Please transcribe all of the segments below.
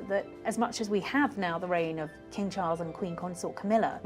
that as much as we have now the reign of King Charles and Queen Consort Camilla.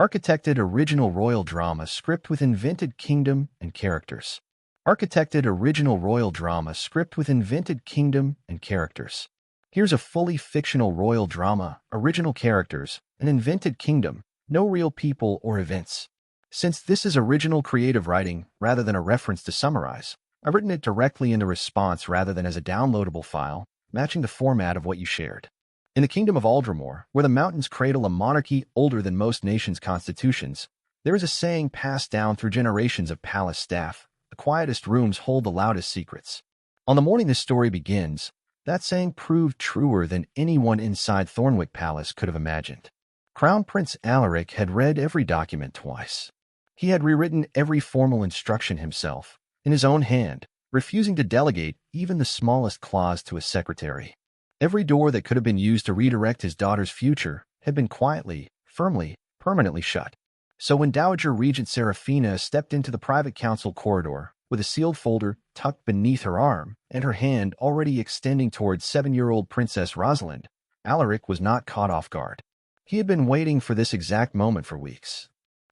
Architected original royal drama script with invented kingdom and characters. Architected original royal drama script with invented kingdom and characters. Here's a fully fictional royal drama, original characters, an invented kingdom, no real people or events. Since this is original creative writing rather than a reference to summarize, I've written it directly in the response rather than as a downloadable file, matching the format of what you shared. In the Kingdom of Aldramore, where the mountains cradle a monarchy older than most nations' constitutions, there is a saying passed down through generations of palace staff: the quietest rooms hold the loudest secrets. On the morning this story begins, that saying proved truer than anyone inside Thornwick Palace could have imagined. Crown Prince Alaric had read every document twice. He had rewritten every formal instruction himself, in his own hand, refusing to delegate even the smallest clause to a secretary. Every door that could have been used to redirect his daughter's future had been quietly, firmly, permanently shut. So when Dowager Regent Seraphina stepped into the private council corridor, with a sealed folder tucked beneath her arm and her hand already extending towards 7-year-old Princess Rosalind, Alaric was not caught off guard. He had been waiting for this exact moment for weeks.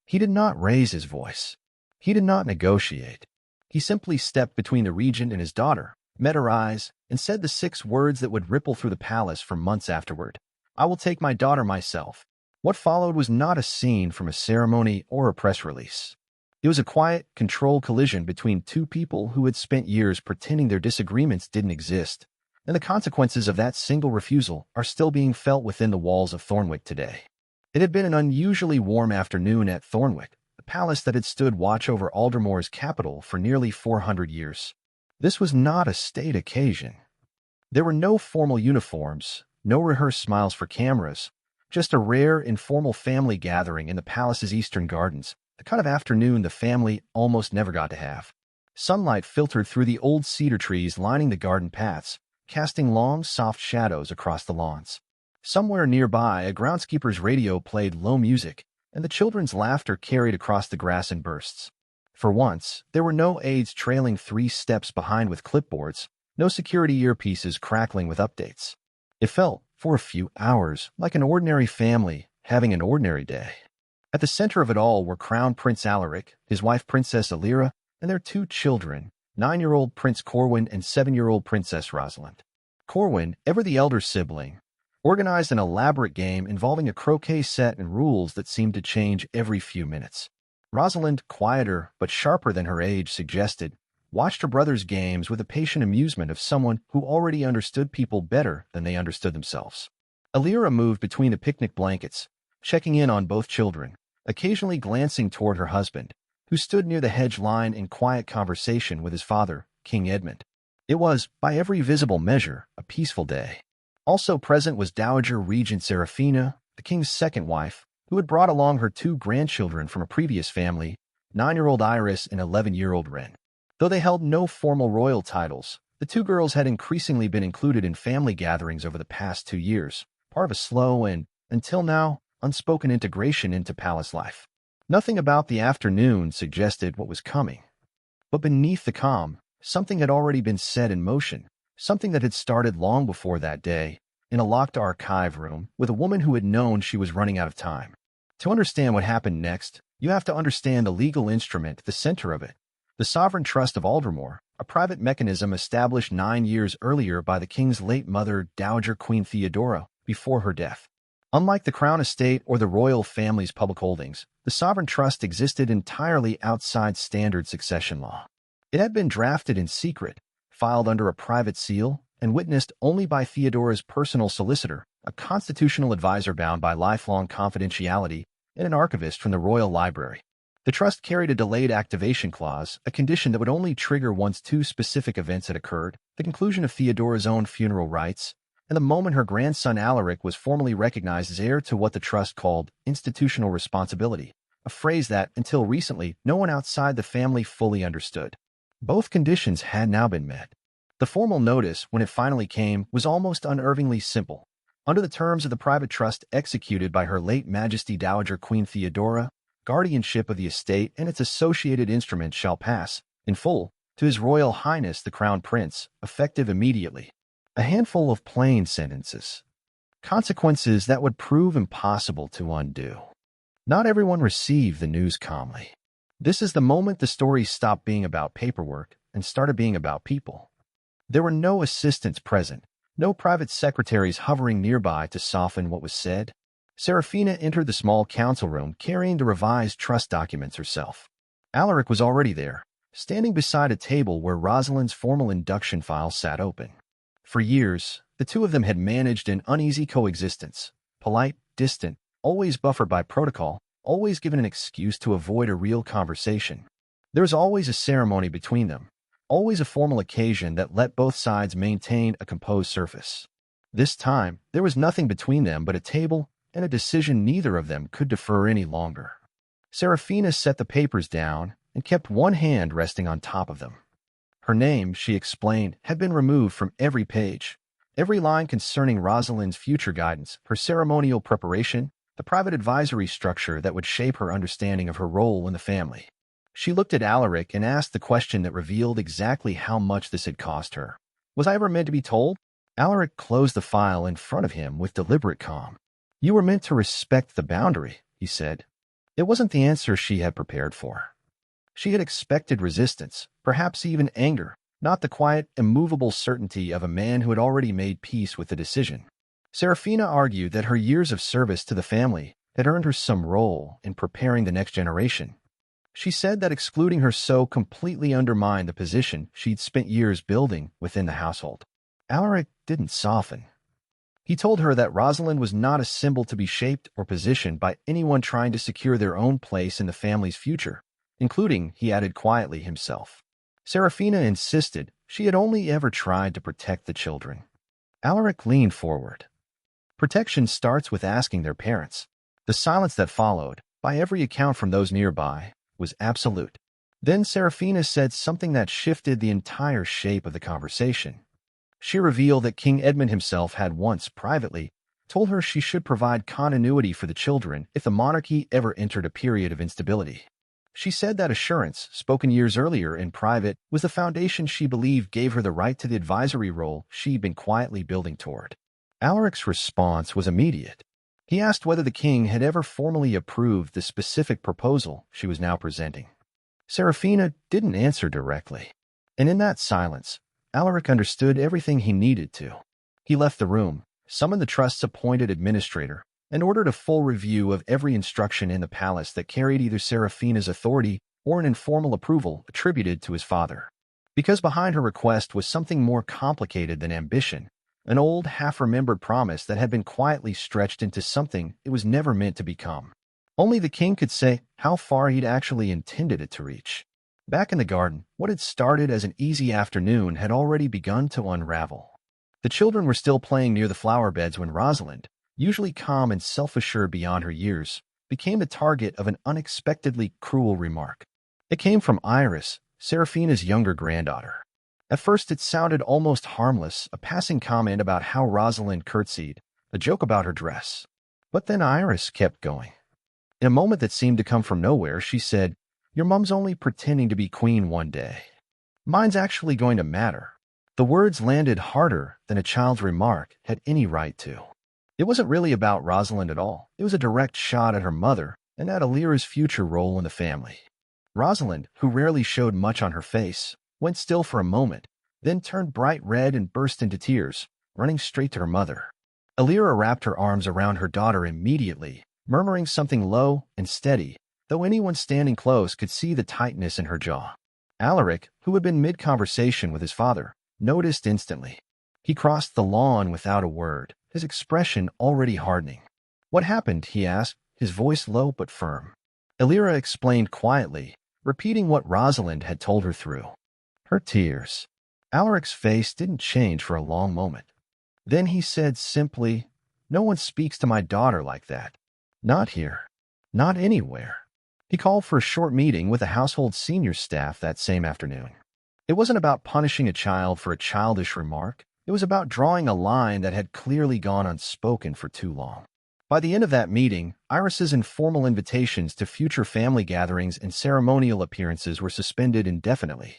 He did not raise his voice. He did not negotiate. He simply stepped between the regent and his daughter, met her eyes, and said the 6 words that would ripple through the palace for months afterward: "I will take my daughter myself." What followed was not a scene from a ceremony or a press release. It was a quiet, controlled collision between two people who had spent years pretending their disagreements didn't exist, and the consequences of that single refusal are still being felt within the walls of Thornwick today. It had been an unusually warm afternoon at Thornwick, the palace that had stood watch over Aldermore's capital for nearly 400 years. This was not a state occasion. There were no formal uniforms, no rehearsed smiles for cameras, just a rare, informal family gathering in the palace's eastern gardens, the kind of afternoon the family almost never got to have. Sunlight filtered through the old cedar trees lining the garden paths, casting long, soft shadows across the lawns. Somewhere nearby, a groundskeeper's radio played low music, and the children's laughter carried across the grass in bursts. For once, there were no aides trailing 3 steps behind with clipboards, no security earpieces crackling with updates. It felt, for a few hours, like an ordinary family having an ordinary day. At the center of it all were Crown Prince Alaric, his wife Princess Alira, and their 2 children, 9-year-old Prince Corwin and 7-year-old Princess Rosalind. Corwin, ever the elder sibling, organized an elaborate game involving a croquet set and rules that seemed to change every few minutes. Rosalind, quieter but sharper than her age suggested, watched her brother's games with the patient amusement of someone who already understood people better than they understood themselves. Alira moved between the picnic blankets, checking in on both children, occasionally glancing toward her husband, who stood near the hedge line in quiet conversation with his father, King Edmund. It was, by every visible measure, a peaceful day. Also present was Dowager Regent Seraphina, the king's second wife, who had brought along her 2 grandchildren from a previous family, 9-year-old Iris and 11-year-old Wren. Though they held no formal royal titles, the 2 girls had increasingly been included in family gatherings over the past 2 years, part of a slow and, until now, unspoken integration into palace life. Nothing about the afternoon suggested what was coming. But beneath the calm, something had already been set in motion, something that had started long before that day, in a locked archive room with a woman who had known she was running out of time. To understand what happened next, you have to understand the legal instrument at the center of it, the Sovereign Trust of Aldramore, a private mechanism established 9 years earlier by the king's late mother, Dowager Queen Theodora, before her death. Unlike the Crown Estate or the royal family's public holdings, the Sovereign Trust existed entirely outside standard succession law. It had been drafted in secret, filed under a private seal, and witnessed only by Theodora's personal solicitor, a constitutional advisor bound by lifelong confidentiality, and an archivist from the Royal Library. The trust carried a delayed activation clause, a condition that would only trigger once 2 specific events had occurred: the conclusion of Theodora's own funeral rites, and the moment her grandson Alaric was formally recognized as heir to what the trust called institutional responsibility, a phrase that, until recently, no one outside the family fully understood. Both conditions had now been met. The formal notice, when it finally came, was almost unnervingly simple. Under the terms of the private trust executed by Her late Majesty Dowager Queen Theodora, guardianship of the estate and its associated instruments shall pass, in full, to His Royal Highness the Crown Prince, effective immediately. A handful of plain sentences. consequences that would prove impossible to undo. Not everyone received the news calmly. This is the moment the story stopped being about paperwork and started being about people. There were no assistants present, no private secretaries hovering nearby to soften what was said. Serafina entered the small council room carrying the revised trust documents herself. Alaric was already there, standing beside a table where Rosalind's formal induction file sat open. For years, the two of them had managed an uneasy coexistence, polite, distant, always buffered by protocol, always given an excuse to avoid a real conversation. There was always a ceremony between them, always a formal occasion that let both sides maintain a composed surface. This time, there was nothing between them but a table and a decision neither of them could defer any longer. Serafina set the papers down and kept one hand resting on top of them. Her name, she explained, had been removed from every page. Every line concerning Rosalind's future guidance, her ceremonial preparation, the private advisory structure that would shape her understanding of her role in the family. She looked at Alaric and asked the question that revealed exactly how much this had cost her. Was I ever meant to be told? Alaric closed the file in front of him with deliberate calm. You were meant to respect the boundary, he said. It wasn't the answer she had prepared for. She had expected resistance, perhaps even anger, not the quiet, immovable certainty of a man who had already made peace with the decision. Serafina argued that her years of service to the family had earned her some role in preparing the next generation. She said that excluding her so completely undermined the position she'd spent years building within the household. Alaric didn't soften. He told her that Rosalind was not a symbol to be shaped or positioned by anyone trying to secure their own place in the family's future, including, he added quietly, himself. Serafina insisted she had only ever tried to protect the children. Alaric leaned forward. Protection starts with asking their parents. The silence that followed, by every account from those nearby, was absolute. Then Serafina said something that shifted the entire shape of the conversation. She revealed that King Edmund himself had once, privately, told her she should provide continuity for the children if the monarchy ever entered a period of instability. She said that assurance, spoken years earlier in private, was the foundation she believed gave her the right to the advisory role she'd been quietly building toward. Alaric's response was immediate. He asked whether the king had ever formally approved the specific proposal she was now presenting. Serafina didn't answer directly, and in that silence, Alaric understood everything he needed to. He left the room, summoned the trust's appointed administrator, and ordered a full review of every instruction in the palace that carried either Serafina's authority or an informal approval attributed to his father. Because behind her request was something more complicated than ambition, an old, half-remembered promise that had been quietly stretched into something it was never meant to become. Only the king could say how far he'd actually intended it to reach. Back in the garden, what had started as an easy afternoon had already begun to unravel. The children were still playing near the flower beds when Rosalind, usually calm and self-assured beyond her years, became the target of an unexpectedly cruel remark. It came from Iris, Serafina's younger granddaughter. At first it sounded almost harmless, a passing comment about how Rosalind curtsied, a joke about her dress. But then Iris kept going. In a moment that seemed to come from nowhere, she said, "Your mom's only pretending to be queen one day. Mine's actually going to matter." The words landed harder than a child's remark had any right to. It wasn't really about Rosalind at all. It was a direct shot at her mother and at Alira's future role in the family. Rosalind, who rarely showed much on her face, went still for a moment, then turned bright red and burst into tears, running straight to her mother. Alira wrapped her arms around her daughter immediately, murmuring something low and steady, though anyone standing close could see the tightness in her jaw. Alaric, who had been mid-conversation with his father, noticed instantly. He crossed the lawn without a word, his expression already hardening. "What happened?" he asked, his voice low but firm. Alira explained quietly, repeating what Rosalind had told her through her tears. Alaric's face didn't change for a long moment. Then he said simply, "No one speaks to my daughter like that. Not here. Not anywhere." He called for a short meeting with the household senior staff that same afternoon. It wasn't about punishing a child for a childish remark. It was about drawing a line that had clearly gone unspoken for too long. By the end of that meeting, Iris's informal invitations to future family gatherings and ceremonial appearances were suspended indefinitely.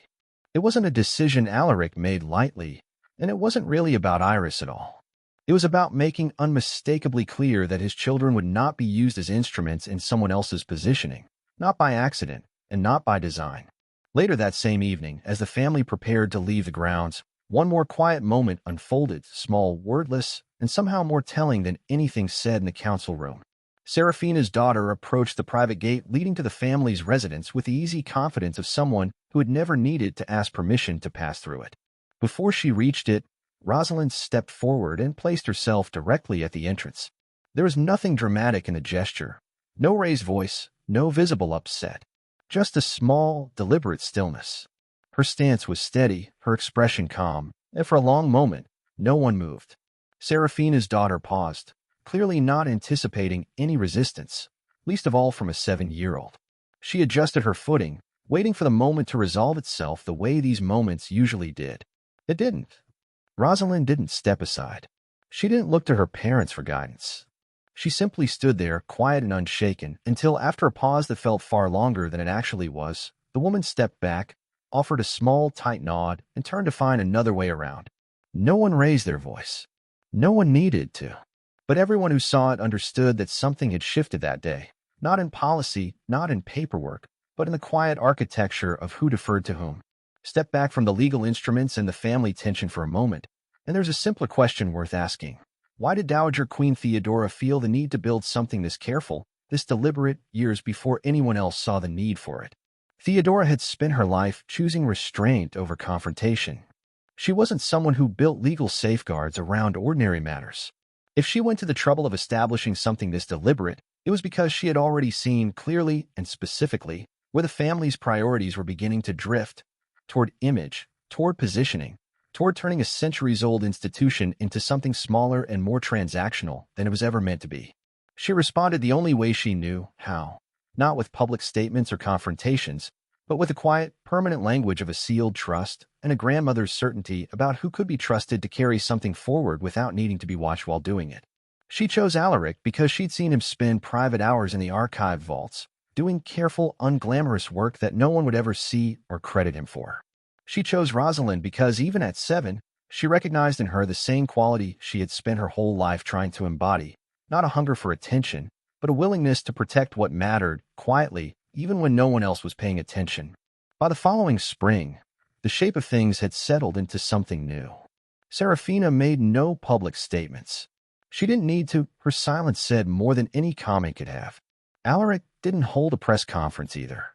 It wasn't a decision Alaric made lightly, and it wasn't really about Iris at all. It was about making unmistakably clear that his children would not be used as instruments in someone else's positioning, not by accident and not by design. Later that same evening, as the family prepared to leave the grounds, one more quiet moment unfolded, small, wordless, and somehow more telling than anything said in the council room. Serafina's daughter approached the private gate leading to the family's residence with the easy confidence of someone who had never needed to ask permission to pass through it. Before she reached it, Rosalind stepped forward and placed herself directly at the entrance. There was nothing dramatic in the gesture, no raised voice, no visible upset, just a small, deliberate stillness. Her stance was steady, her expression calm, and for a long moment, no one moved. Serafina's daughter paused, clearly not anticipating any resistance, least of all from a 7-year-old. She adjusted her footing, waiting for the moment to resolve itself the way these moments usually did. It didn't. Rosalind didn't step aside. She didn't look to her parents for guidance. She simply stood there, quiet and unshaken, until after a pause that felt far longer than it actually was, the woman stepped back, offered a small, tight nod, and turned to find another way around. No one raised their voice. No one needed to. But everyone who saw it understood that something had shifted that day, not in policy, not in paperwork, but in the quiet architecture of who deferred to whom. Step back from the legal instruments and the family tension for a moment, and there's a simpler question worth asking. Why did Dowager Queen Theodora feel the need to build something this careful, this deliberate, years before anyone else saw the need for it? Theodora had spent her life choosing restraint over confrontation. She wasn't someone who built legal safeguards around ordinary matters. If she went to the trouble of establishing something this deliberate, it was because she had already seen clearly and specifically where the family's priorities were beginning to drift toward image, toward positioning, toward turning a centuries-old institution into something smaller and more transactional than it was ever meant to be. She responded the only way she knew how, not with public statements or confrontations, but with the quiet, permanent language of a sealed trust and a grandmother's certainty about who could be trusted to carry something forward without needing to be watched while doing it. She chose Alaric because she'd seen him spend private hours in the archive vaults, doing careful, unglamorous work that no one would ever see or credit him for. She chose Rosalind because even at 7, she recognized in her the same quality she had spent her whole life trying to embody, not a hunger for attention, but a willingness to protect what mattered, quietly, even when no one else was paying attention. By the following spring, the shape of things had settled into something new. Serafina made no public statements. She didn't need to. Her silence said more than any comment could have. Alaric didn't hold a press conference either.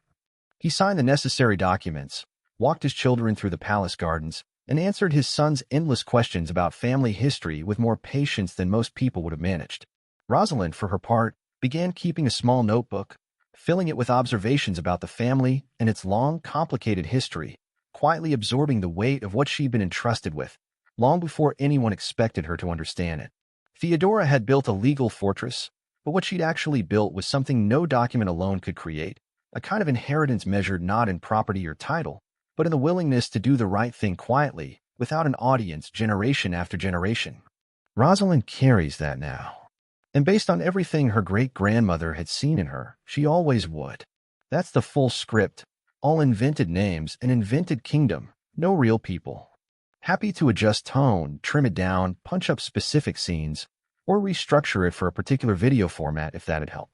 He signed the necessary documents, walked his children through the palace gardens, and answered his son's endless questions about family history with more patience than most people would have managed. Rosalind, for her part, began keeping a small notebook, filling it with observations about the family and its long, complicated history, quietly absorbing the weight of what she'd been entrusted with, long before anyone expected her to understand it. Theodora had built a legal fortress, but what she'd actually built was something no document alone could create, a kind of inheritance measured not in property or title, but in the willingness to do the right thing quietly, without an audience generation after generation. Rosalind carries that now. And based on everything her great-grandmother had seen in her, she always would. That's the full script, all invented names, an invented kingdom, no real people. Happy to adjust tone, trim it down, punch up specific scenes, or restructure it for a particular video format if that'd help.